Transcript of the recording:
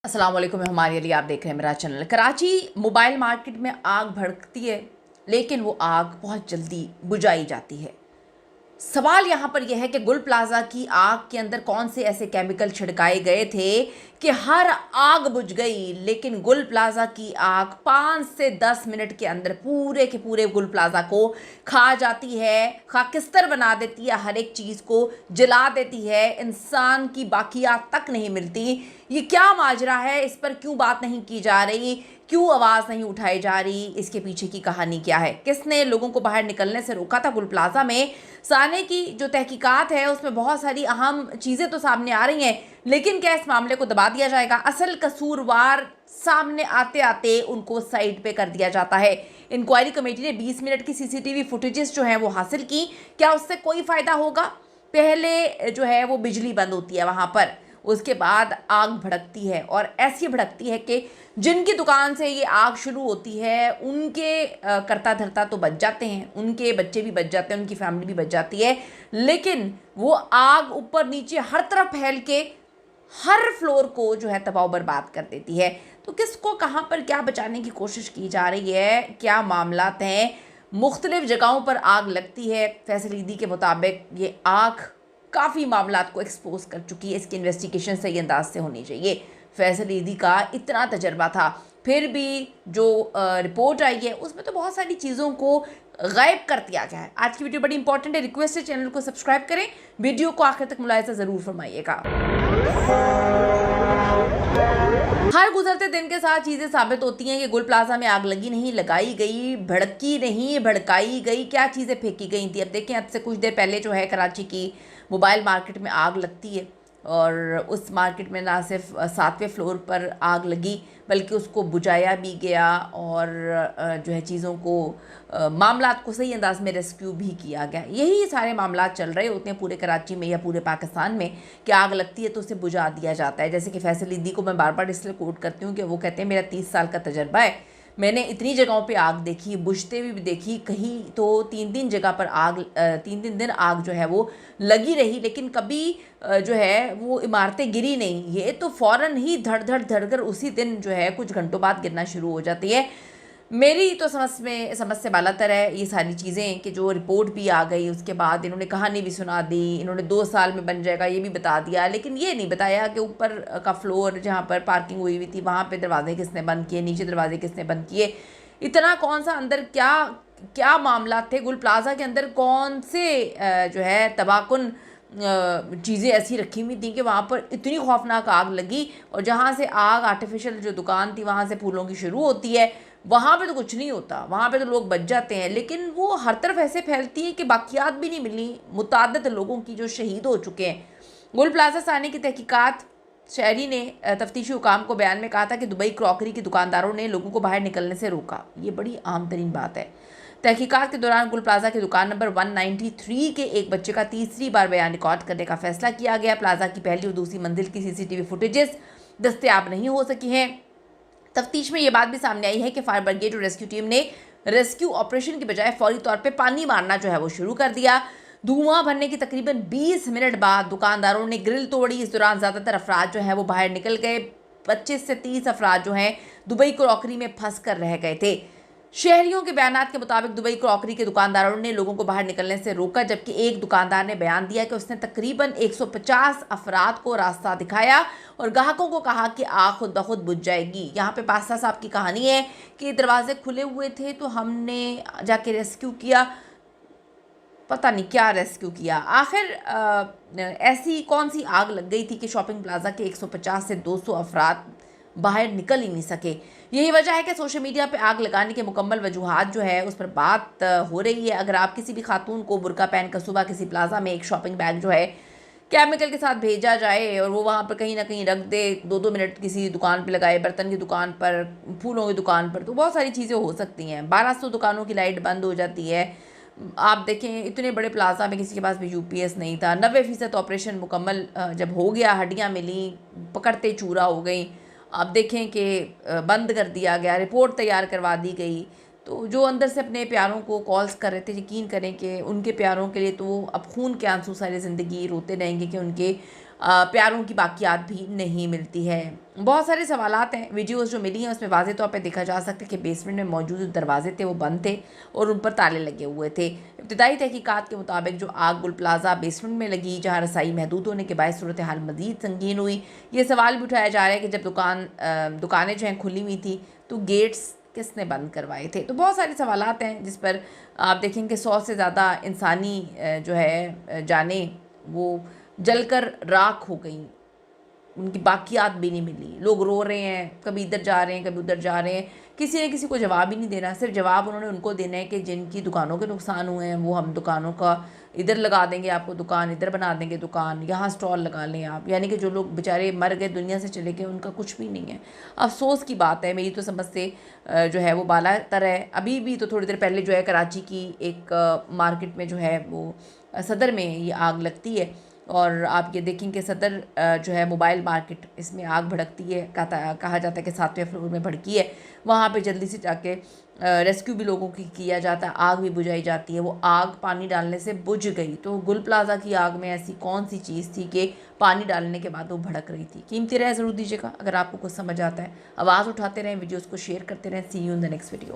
अस्सलाम वालेकुम, मैं हमारे लिए आप देख रहे हैं मेरा चैनल। कराची मोबाइल मार्केट में आग भड़कती है, लेकिन वो आग बहुत जल्दी बुझाई जाती है। सवाल यहाँ पर यह है कि गुल प्लाजा की आग के अंदर कौन से ऐसे केमिकल छिड़काए गए थे कि हर आग बुझ गई, लेकिन गुल प्लाजा की आग 5 से 10 मिनट के अंदर पूरे के पूरे गुल प्लाजा को खा जाती है, खाकिस्तर बना देती है, हर एक चीज़ को जला देती है, इंसान की बाकियात तक नहीं मिलती। ये क्या माजरा है? इस पर क्यों बात नहीं की जा रही? क्यों आवाज़ नहीं उठाई जा रही? इसके पीछे की कहानी क्या है? किसने लोगों को बाहर निकलने से रोका था? गुल प्लाजा में साने की जो तहकीकात है उसमें बहुत सारी अहम चीज़ें तो सामने आ रही हैं, लेकिन क्या इस मामले को दबा दिया जाएगा? असल कसूरवार सामने आते आते उनको साइड पे कर दिया जाता है। इंक्वायरी कमेटी ने 20 मिनट की सीसीटीवी फुटेजेस जो हैं वो हासिल की। क्या उससे कोई फ़ायदा होगा? पहले जो है वो बिजली बंद होती है वहाँ पर, उसके बाद आग भड़कती है, और ऐसी भड़कती है कि जिनकी दुकान से ये आग शुरू होती है उनके करता धरता तो बच जाते हैं, उनके बच्चे भी बच जाते हैं, उनकी फैमिली भी बच जाती है, लेकिन वो आग ऊपर नीचे हर तरफ फैल के हर फ्लोर को जो है तबाह बर्बाद कर देती है। तो किसको कहाँ पर क्या बचाने की कोशिश की जा रही है? क्या मामलात हैं? मुख्तलिफ जगहों पर आग लगती है। फैसल ईदी के मुताबिक ये आग काफ़ी मामलात को एक्सपोज कर चुकी है। इसकी इन्वेस्टिगेशन सही अंदाज से होनी चाहिए। फैसल ईदी का इतना तजर्बा था, फिर भी जो रिपोर्ट आई है उसमें तो बहुत सारी चीज़ों को गायब कर दिया गया है। आज की वीडियो बड़ी इंपॉर्टेंट है, रिक्वेस्ट है चैनल को सब्सक्राइब करें, वीडियो को आखिर तक मुलाहिजा ज़रूर फरमाइएगा। हर गुजरते दिन के साथ चीज़ें साबित होती हैं कि गुल प्लाजा में आग लगी नहीं, लगाई गई, भड़की नहीं, भड़काई गई। क्या चीज़ें फेंकी गई थी? अब देखें, अब से कुछ देर पहले जो है कराची की मोबाइल मार्केट में आग लगती है, और उस मार्केट में ना सिर्फ 7वें फ्लोर पर आग लगी बल्कि उसको बुझाया भी गया, और जो है चीज़ों को मामलात को सही अंदाज में रेस्क्यू भी किया गया। यही सारे मामलात चल रहे होते हैं पूरे कराची में या पूरे पाकिस्तान में कि आग लगती है तो उसे बुझा दिया जाता है। जैसे कि फैसल ईदी को मैं बार बार इसलिए कोट करती हूँ कि वो कहते हैं मेरा 30 साल का तजर्बा है, मैंने इतनी जगहों पे आग देखी, बुझते हुए भी देखी, कहीं तो 3-3 जगह पर आग 3-3 दिन आग जो है वो लगी रही, लेकिन कभी जो है वो इमारतें गिरी नहीं। ये तो फ़ौरन ही धड़ धड़ धड़ कर उसी दिन जो है कुछ घंटों बाद गिरना शुरू हो जाती है। मेरी तो समझ से बालातर है ये सारी चीज़ें कि जो रिपोर्ट भी आ गई, उसके बाद इन्होंने कहानी भी सुना दी, इन्होंने 2 साल में बन जाएगा ये भी बता दिया, लेकिन ये नहीं बताया कि ऊपर का फ्लोर जहाँ पर पार्किंग हुई हुई थी वहाँ पे दरवाजे किसने बंद किए, नीचे दरवाजे किसने बंद किए, इतना कौन सा अंदर क्या क्या मामला थे, गुल प्लाजा के अंदर कौन से जो है तबाहकुन चीज़ें ऐसी रखी हुई थी कि वहाँ पर इतनी खौफनाक आग लगी, और जहाँ से आग आर्टिफिशियल जो दुकान थी वहाँ से फूलों की शुरू होती है, वहाँ पे तो कुछ नहीं होता, वहाँ पे तो लोग बच जाते हैं, लेकिन वो हर तरफ ऐसे फैलती है कि बाकियात भी नहीं मिली मुताद्दद लोगों की जो शहीद हो चुके हैं। गुल प्लाजा साने की तहकीकात, शहरी ने तफ्तीशी हुकाम को बयान में कहा था कि दुबई क्रॉकरी के दुकानदारों ने लोगों को बाहर निकलने से रोका। ये बड़ी आम तरीन बात है। तहकीकात के दौरान गुल प्लाजा की दुकान नंबर 193 के एक बच्चे का तीसरी बार बयान रिकॉर्ड करने का फैसला किया गया। प्लाजा की पहली और दूसरी मंजिल की सीसीटीवी फुटेजेस दस्तयाब नहीं हो सकी हैं। तफ्तीश में ये बात भी सामने आई है कि फायर ब्रिगेड और रेस्क्यू टीम ने रेस्क्यू ऑपरेशन की बजाय फौरी तौर पे पानी मारना जो है वो शुरू कर दिया। धुआं भरने की तकरीबन 20 मिनट बाद दुकानदारों ने ग्रिल तोड़ी। इस दौरान ज़्यादातर अफराद जो है वो बाहर निकल गए। 25 से 30 अफराद जो हैं दुबई क्रॉकरी में फंस कर रह गए थे। शहरियों के बयानात के मुताबिक दुबई क्रॉकरी के दुकानदारों ने लोगों को बाहर निकलने से रोका, जबकि एक दुकानदार ने बयान दिया कि उसने तकरीबन 150 अफराद को रास्ता दिखाया और ग्राहकों को कहा कि आग खुद ब खुद बुझ जाएगी। यहाँ पे पास्ता साहब की कहानी है कि दरवाजे खुले हुए थे तो हमने जाके रेस्क्यू किया, पता नहीं क्या रेस्क्यू किया। आखिर ऐसी कौन सी आग लग गई थी कि शॉपिंग प्लाजा के 150 से 200 अफराद बाहर निकल ही नहीं सके? यही वजह है कि सोशल मीडिया पे आग लगाने के मुकम्मल वजूहात जो है उस पर बात हो रही है। अगर आप किसी भी खातून को बुर्का पहन कर सुबह किसी प्लाजा में एक शॉपिंग बैग जो है केमिकल के साथ भेजा जाए और वो वहाँ पर कहीं ना कहीं रख दे, 2-2 मिनट किसी दुकान पे लगाए, बर्तन की दुकान पर, फूलों की दुकान पर, तो बहुत सारी चीज़ें हो सकती हैं। 1200 दुकानों की लाइट बंद हो जाती है। आप देखें इतने बड़े प्लाजा में किसी के पास भी यूपीएस नहीं था। 90% ऑपरेशन मुकम्मल जब हो गया, हड्डियाँ मिली, पकड़ते चूरा हो गई, आप देखें कि बंद कर दिया गया, रिपोर्ट तैयार करवा दी गई, तो जो अंदर से अपने प्यारों को कॉल्स कर रहे थे, यकीन करें कि उनके प्यारों के लिए तो अब खून के आंसू सारी ज़िंदगी रोते रहेंगे कि उनके प्यारों की बाकियात भी नहीं मिलती है। बहुत सारे सवालात हैं। वीडियोस जो मिली हैं उसमें वाज़ेह तौर पे देखा जा सकता है कि बेसमेंट में मौजूद जो दरवाजे थे वो बंद थे और उन पर ताले लगे हुए थे। इब्तिदाई तहकीकात के मुताबिक जो आग गुल प्लाजा बेसमेंट में लगी, जहाँ रसाई महदूद होने के बायस सूरत हाल मज़ीद संगीन हुई। ये सवाल भी उठाया जा रहा है कि जब दुकानें जो हैं खुली हुई थी तो गेट्स किसने बंद करवाए थे। तो बहुत सारे सवालात हैं जिस पर आप देखेंगे 100 से ज़्यादा इंसानी जो है जानें वो जलकर राख हो गई, उनकी बाकियात भी नहीं मिली। लोग रो रहे हैं, कभी इधर जा रहे हैं, कभी उधर जा रहे हैं, किसी ने किसी को जवाब ही नहीं देना। सिर्फ जवाब उन्होंने उनको देना है कि जिनकी दुकानों के नुकसान हुए हैं वो हम दुकानों का इधर लगा देंगे, आपको दुकान इधर बना देंगे, दुकान यहाँ स्टॉल लगा लें आप। यानी कि जो लोग बेचारे मर गए, दुनिया से चले गए, उनका कुछ भी नहीं है। अफसोस की बात है। मेरी तो समझ से जो है वो बाला तर है। अभी भी तो थोड़ी देर पहले जो है कराची की एक मार्केट में जो है वो सदर में ये आग लगती है और आप ये देखें कि सदर जो है मोबाइल मार्केट, इसमें आग भड़कती है। कहा जाता है कि 7वें फ्लोर में भड़की है। वहाँ पे जल्दी से जाके रेस्क्यू भी लोगों की किया जाता है, आग भी बुझाई जाती है। वो आग पानी डालने से बुझ गई। तो गुल प्लाजा की आग में ऐसी कौन सी चीज़ थी कि पानी डालने के बाद वो भड़क रही थी। कीमती राय ज़रूर दीजिएगा। अगर आपको कुछ समझ आता है आवाज़ उठाते रहें, वीडियोज़ को शेयर करते रहें। See you in the next video.